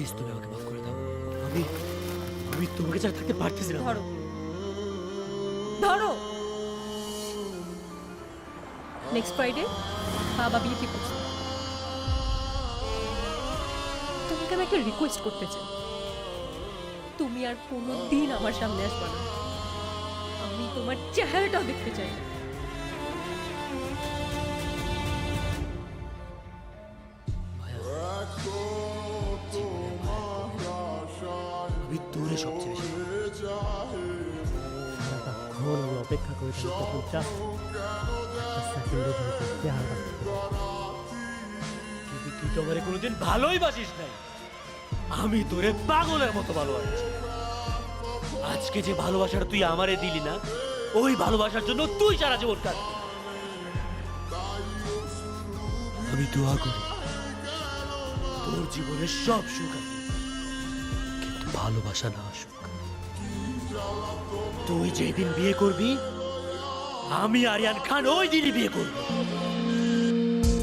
Please তুমি আমাকে মাফ করে দাও। আমি আমি তোমাকে ছাড়া থাকতে পারতেছি না। ধরো ধরো নেক্সট ফ্রাইডে বাবা বিয়ে ঠিক করছে। তোমাকে আমি একটা রিকোয়েস্ট করতে চাই, তুমি আর কোনোদিন আমার সামনে আসবে না। আমি তোমার চেহারাটাও দেখতে চাই না। আমি দূরে সবচেয়ে বেশি সারাক্ষণ আমি অপেক্ষা করেছি তখন জাস্ট একটা সেকেন্ডের মধ্যে চেহারা কিন্তু তুই তো আমারে কোনোদিন ভালোই বাসিস নাই। আমি তোরে পাগলের মতো ভালোবাসি। আজকে যে ভালোবাসাটা তুই আমারে দিলি না, ওই ভালোবাসার জন্য তুই সারা জীবন কাঁদবি। আমি দোয়া করি তোর জীবনের সব সুখ আছে, কিন্তু ভালোবাসা না আসুক। তুই যেদিন বিয়ে করবি, আমি আরিয়ান খান ওই দিনই বিয়ে করব।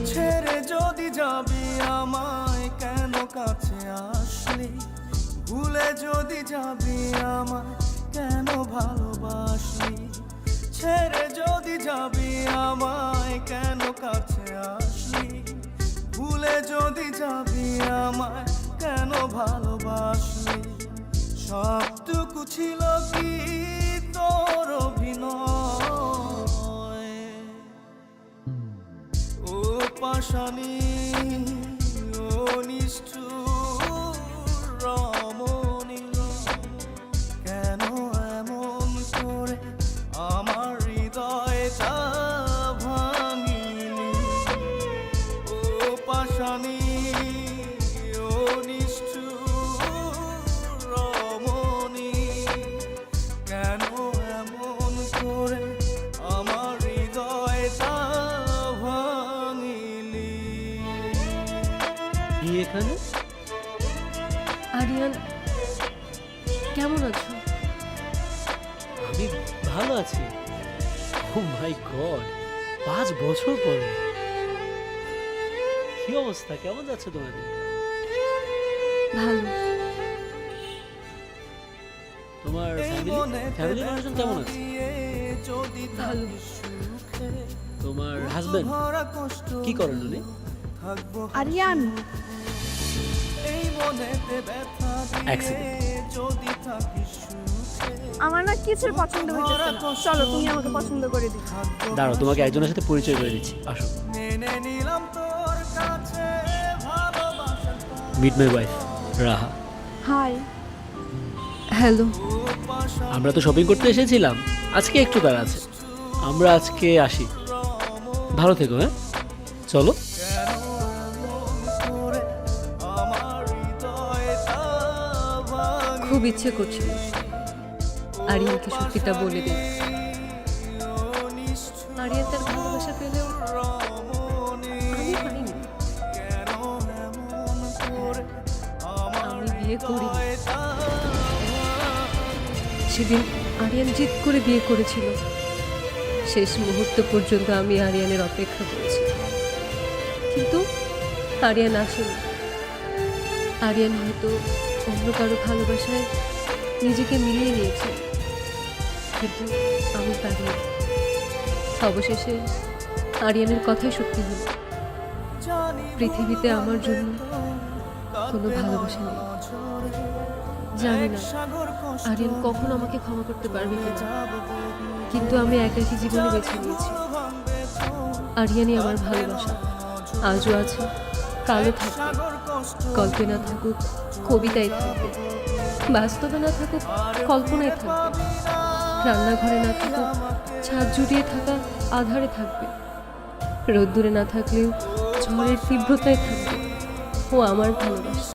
ছেড়ে যদি যাবি আমায়, কেন কাছে আসলি? ভুলে যদি যাবি আমায়, কেন ভালোবাসলি? ছেড়ে যদি যাবি আমায়, কেন কাছে আসলি? ভুলে যদি যাবি আমায়, কেন ভালোবাসলি? সবটুকু ছিল কি তোর অভিনয়? ও পাশানি, ও নিষ্ঠুর রমণী, কেন এমন করে আমার হৃদয়টা ভাঙিলি? ও পাশানি, ও নিষ্ঠুর রমণী, কেন এমন করে আমার হৃদয়টা ভাঙিলি? কি এখানে? আরিয়ান, কেমন আছো? আমি ভালো আছি। ও মাই গড, 5 বছর পরে। কি অবস্থা, কেমন যাচ্ছে তোমার দিনটা? ভালো। তোমার ফ্যামিলি মানুষজন কেমন আছে? ভালো। তোমার হাজবেন্ড কি করেন উনি? আরিয়ান, আমার না কিছুর পছন্দ হইতেছে না। চলো তুমি আমাকে পছন্দ করে দিও। দাঁড়াও, তোমাকে একজনের সাথে পরিচয় করে দিচ্ছি, আসো। Meet my wife Raha. Hi. Hello. আমরা তো শপিং করতে এসেছিলাম, আজকে একটু তাড়া আছে। আমরা আজকে আসি, ভালো থেকো। হ্যাঁ, চলো। খুব ইচ্ছে করছিল আরিয়ানকে সত্যিটা বলে দিই। আরিয়ান তার ভালোবাসা পেলেও আমি পাইনি। আমি বিয়ে করি। সেদিন আরিয়ান জিদ করে বিয়ে করেছিল। শেষ মুহূর্ত পর্যন্ত আমি আরিয়ানের অপেক্ষা করেছি, কিন্তু আরিয়ান আসেনি। আরিয়ান হয়তো অন্য কারো ভালোবাসায় নিজেকে মিলিয়ে নিয়েছে, কিন্তু আমি পারিনি। অবশেষে আরিয়ানের কথাই সত্যি হল, পৃথিবীতে আমার জন্য কোনো ভালোবাসা নেই। জানি না আরিয়ান কখন আমাকে ক্ষমা করতে পারবে কিনা, কিন্তু আমি একাকী জীবনে বেছে নিয়েছি। আরিয়ানই আমার ভালোবাসা, আজও আছে, কালো থাকবে। গল্পে না থাকুক, কবিতায় থাকবে। বাস্তবে না থাকুক, কল্পনায় থাকবে। রান্নাঘরে না থাকুক, ছাদ জুড়িয়ে থাকা আধারে থাকবে। রোদ্দুরে না থাকলেও ঝড়ের তীব্রতায় থাকবে। ও আমার ভালোবাসা।